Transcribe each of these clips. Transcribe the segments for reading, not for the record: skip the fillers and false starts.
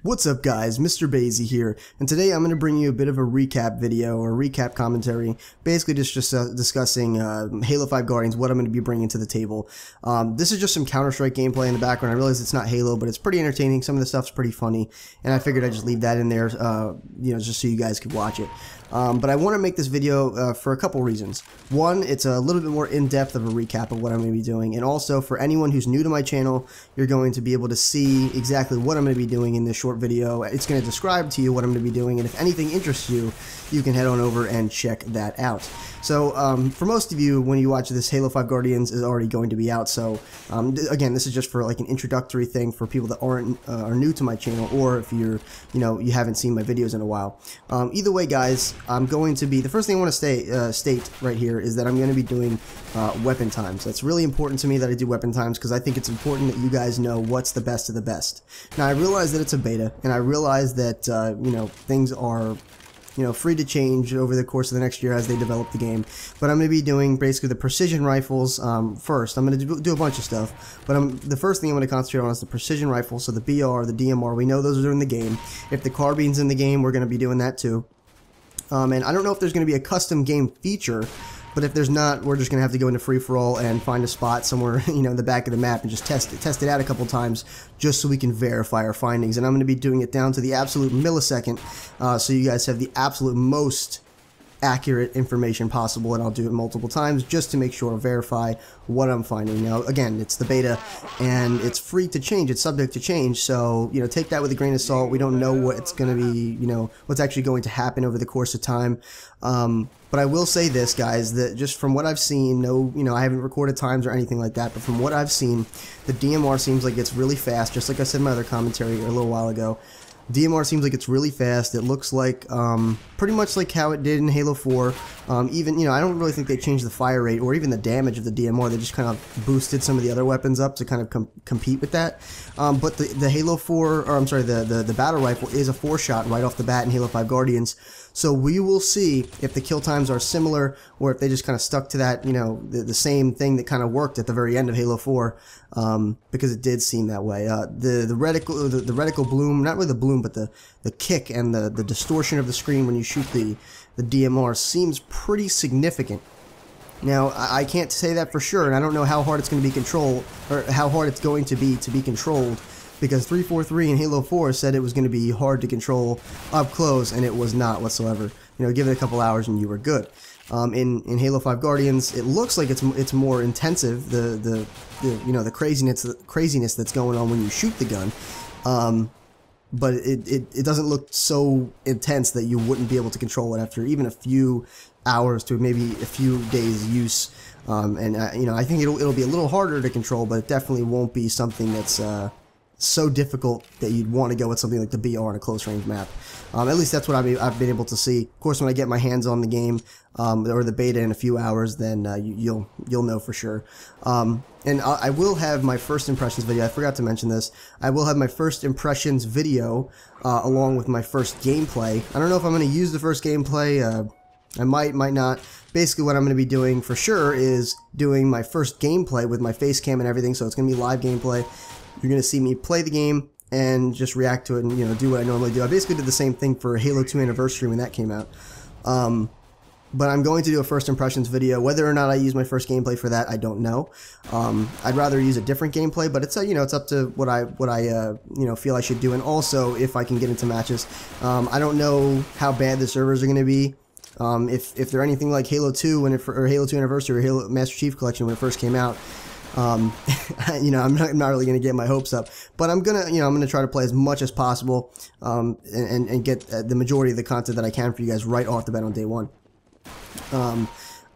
What's up guys, Mr. Basie here, and today I'm going to bring you a bit of a recap video, or recap commentary, basically just discussing Halo 5 Guardians, what I'm going to be bringing to the table. This is just some Counter-Strike gameplay in the background. I realize it's not Halo, but it's pretty entertaining, some of the stuff's pretty funny, and I figured I'd just leave that in there, just so you guys could watch it. But I want to make this video for a couple reasons. One, it's a little bit more in-depth of a recap of what I'm going to be doing, and also for anyone who's new to my channel, you're going to be able to see exactly what I'm going to be doing in this short video. It's going to describe to you what I'm going to be doing, and if anything interests you, you can head on over and check that out. So for most of you, when you watch this, Halo 5 Guardians is already going to be out, so again, this is just for like an introductory thing for people that are new to my channel, or if you're, you haven't seen my videos in a while. Either way, guys, I'm going to be, the first thing I want to state right here is that I'm going to be doing weapon times. That's really important to me that I do weapon times, because I think it's important that you guys know what's the best of the best. Now, I realize that it's a beta, and I realize that, things are free to change over the course of the next year as they develop the game. But I'm going to be doing basically the precision rifles first. I'm going to do a bunch of stuff, but the first thing I'm going to concentrate on is the precision rifles, so the BR, the DMR, we know those are in the game. If the carbine's in the game, we're going to be doing that too. And I don't know if there's going to be a custom game feature, but if there's not, we're just going to have to go into free-for-all and find a spot somewhere, in the back of the map and just test it out a couple times just so we can verify our findings. And I'm going to be doing it down to the absolute millisecond, so you guys have the absolute most accurate information possible, and I'll do it multiple times just to make sure and verify what I'm finding. Now, again, it's the beta, and it's free to change. It's subject to change, so, take that with a grain of salt. We don't know what it's going to be, what's actually going to happen over the course of time. But I will say this, guys, that just from what I've seen, I haven't recorded times or anything like that, but from what I've seen, the DMR seems like it's really fast, just like I said in my other commentary a little while ago. DMR seems like it's really fast. It looks like pretty much like how it did in Halo 4. Even, I don't really think they changed the fire rate or even the damage of the DMR. They just kind of boosted some of the other weapons up to kind of compete with that. But the Halo 4, or I'm sorry, the battle rifle is a 4-shot right off the bat in Halo 5 Guardians. So we will see if the kill times are similar, or if they just kind of stuck to that, the same thing that kind of worked at the very end of Halo 4, because it did seem that way. The reticle bloom, not really the bloom, but the kick and the distortion of the screen when you shoot the DMR seems pretty significant. Now, I can't say that for sure, and I don't know how hard it's going to be controlled, or how hard it's going to be controlled, because 343 in Halo 4 said it was going to be hard to control up close, and it was not whatsoever. Give it a couple hours and you were good. In Halo 5 Guardians, it looks like it's more intensive, the craziness that's going on when you shoot the gun. But it doesn't look so intense that you wouldn't be able to control it after even a few hours to maybe a few days use. I think it'll be a little harder to control, but it definitely won't be something that's so difficult that you'd want to go with something like the BR on a close range map. At least that's what I've been able to see. Of course, when I get my hands on the game, or the beta in a few hours, then you'll know for sure. And I will have my first impressions video. I forgot to mention this. I will have my first impressions video along with my first gameplay. I don't know if I'm going to use the first gameplay. I might not. Basically, what I'm going to be doing for sure is doing my first gameplay with my face cam and everything, so it's going to be live gameplay. You're going to see me play the game and just react to it and, do what I normally do. I basically did the same thing for Halo 2 Anniversary when that came out. But I'm going to do a first impressions video. Whether or not I use my first gameplay for that, I don't know. I'd rather use a different gameplay, but it's it's up to what I feel I should do, and also if I can get into matches. I don't know how bad the servers are going to be. If they're anything like Halo 2 or Halo 2 Anniversary or Halo Master Chief Collection when it first came out. I'm not really gonna get my hopes up, but I'm gonna try to play as much as possible, and get the majority of the content that I can for you guys right off the bat on day one.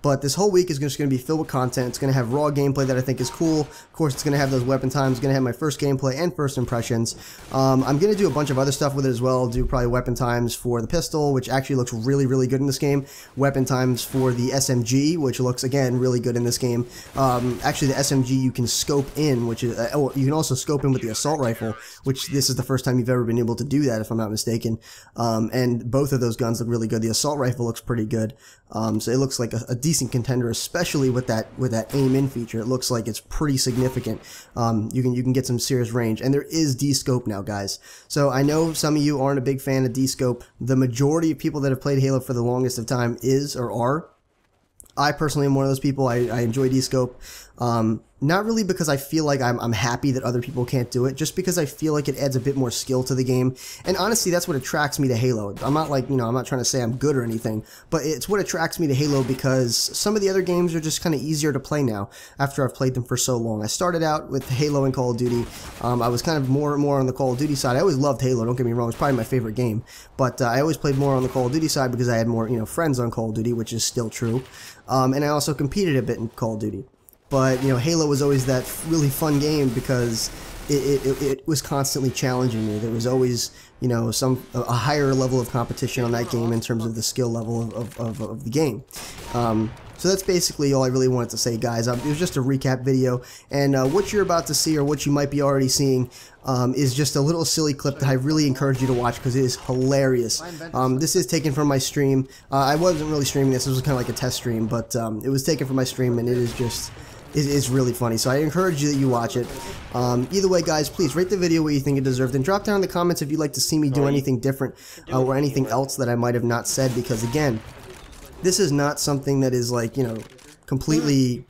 But this whole week is just going to be filled with content. It's going to have raw gameplay that I think is cool. Of course, it's going to have those weapon times. It's going to have my first gameplay and first impressions. I'm going to do a bunch of other stuff with it as well. I'll do probably weapon times for the pistol, which actually looks really, really good in this game. Weapon times for the SMG, which looks, again, really good in this game. Actually, the SMG you can scope in, which is, you can also scope in with the assault rifle, which this is the first time you've ever been able to do that, if I'm not mistaken. And both of those guns look really good. The assault rifle looks pretty good. So it looks like a decent decent contender, especially with that aim in feature. It looks like it's pretty significant. You can get some serious range, and there is D-scope now, guys. So I know some of you aren't a big fan of D-scope. The majority of people that have played Halo for the longest of time is or are. I personally am one of those people. I enjoy D-scope. Not really because I feel like I'm happy that other people can't do it, just because I feel like it adds a bit more skill to the game. And honestly, that's what attracts me to Halo. I'm not like, I'm not trying to say I'm good or anything, but it's what attracts me to Halo because some of the other games are just kind of easier to play now after I've played them for so long. I started out with Halo and Call of Duty. I was kind of more on the Call of Duty side. I always loved Halo, don't get me wrong. It's probably my favorite game, but I always played more on the Call of Duty side because I had more, friends on Call of Duty, which is still true. And I also competed a bit in Call of Duty. But, Halo was always that really fun game because it was constantly challenging me. There was always, a higher level of competition on that game in terms of the skill level of the game. So that's basically all I really wanted to say, guys. It was just a recap video, and what you're about to see, or what you might be already seeing, is just a little silly clip that I really encourage you to watch because it is hilarious. This is taken from my stream. I wasn't really streaming this. It was kind of like a test stream, but it was taken from my stream, and it is just... It's really funny, so I encourage you that you watch it. Either way, guys, please rate the video what you think it deserved, and drop down in the comments if you'd like to see me do anything different or anything else that I might have not said, because again, this is not something that is like, completely,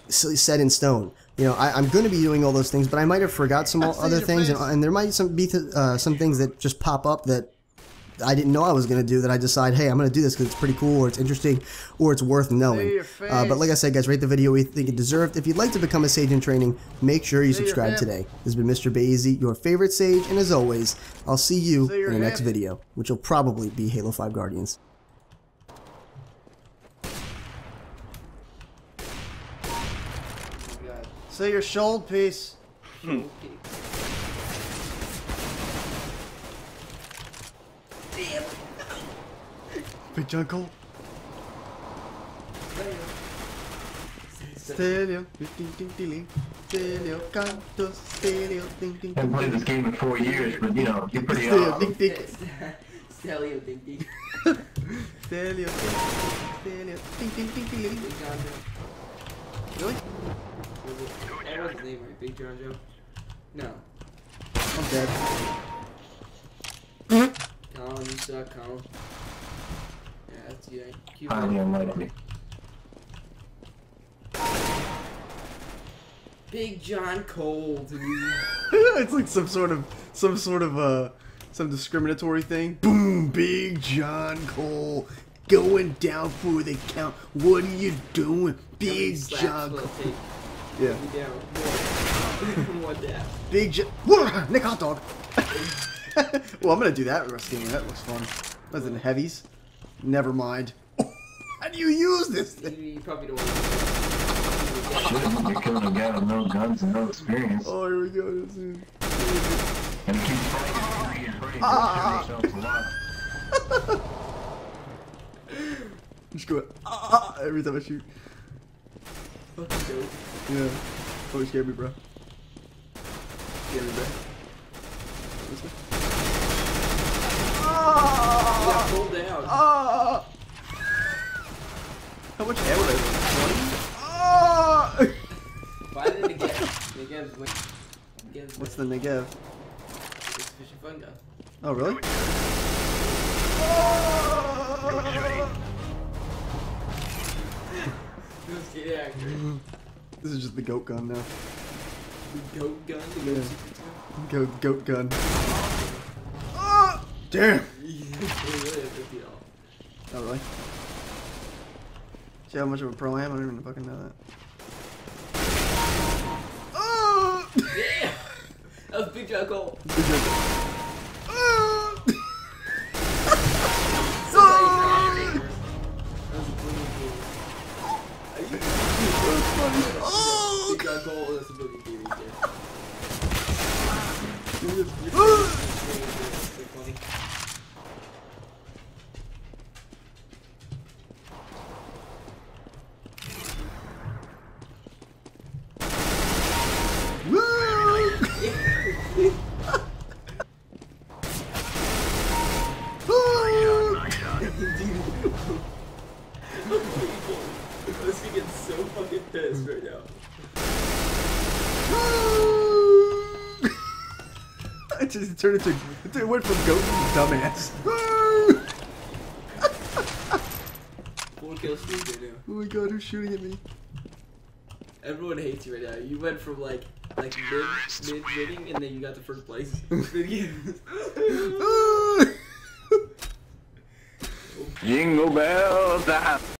set in stone. I'm going to be doing all those things, but I might have forgot some other things, and there might be some things that just pop up that I didn't know I was going to do, that I decide, hey, I'm going to do this because it's pretty cool, or it's interesting, or it's worth knowing. But like I said, guys, rate the video what you think it deserved. If you'd like to become a Sage in training, make sure you subscribe today. This has been Mr. Bazy, your favorite Sage, and as always, I'll see you in the next video, which will probably be Halo 5 Guardians. Say your shoulder piece. Big John Cole. Stereo, stereo, canto, stereo, ding ding. I haven't played this game in 4 years, but you're pretty Stereo, ding ding. Stereo, ding ding. Stereo, stereo, ding ding ding ding. Really? That was his name, right? Big John Joe? No. I'm dead. Colin, you suck, Colin. Yeah, that's you. highly unlikely. Big John Cole, dude. It's like some sort of some discriminatory thing. Boom, Big John Cole going down for the count. What are you doing, Big John Cole? Yeah. One down. Big John. Nick hot dog. Well, I'm gonna do that rest game. That looks fun. That's in heavies. Never mind. How do you use this thing? You probably don't Shit, you're killing a guy with no guns and no experience. Oh, here we go. And he keeps fighting and praying to show yourself a lot. Just go every time I shoot. fucking dope. Yeah. Oh, you scared me, bro. Scared me, bro. You got pulled down. How much ammo is it? 20? Why did it get? Negev's What's the Negev? It's fishing fun gun. Oh, really? Yeah, accurate. This is just the goat gun now. The goat gun? The goat secret Goat gun. Damn! Oh, really? See how much of a pro I am? I don't even fucking know that. Yeah! That was Big John Cole. Big John Cole. Big John Cole is a boogie theory, turned into, it went from goat to dumbass. 4 kill streak right now. Oh my god, who's shooting at me? Everyone hates you right now. You went from like mid-winning, and then you got to first place. Jingle bells.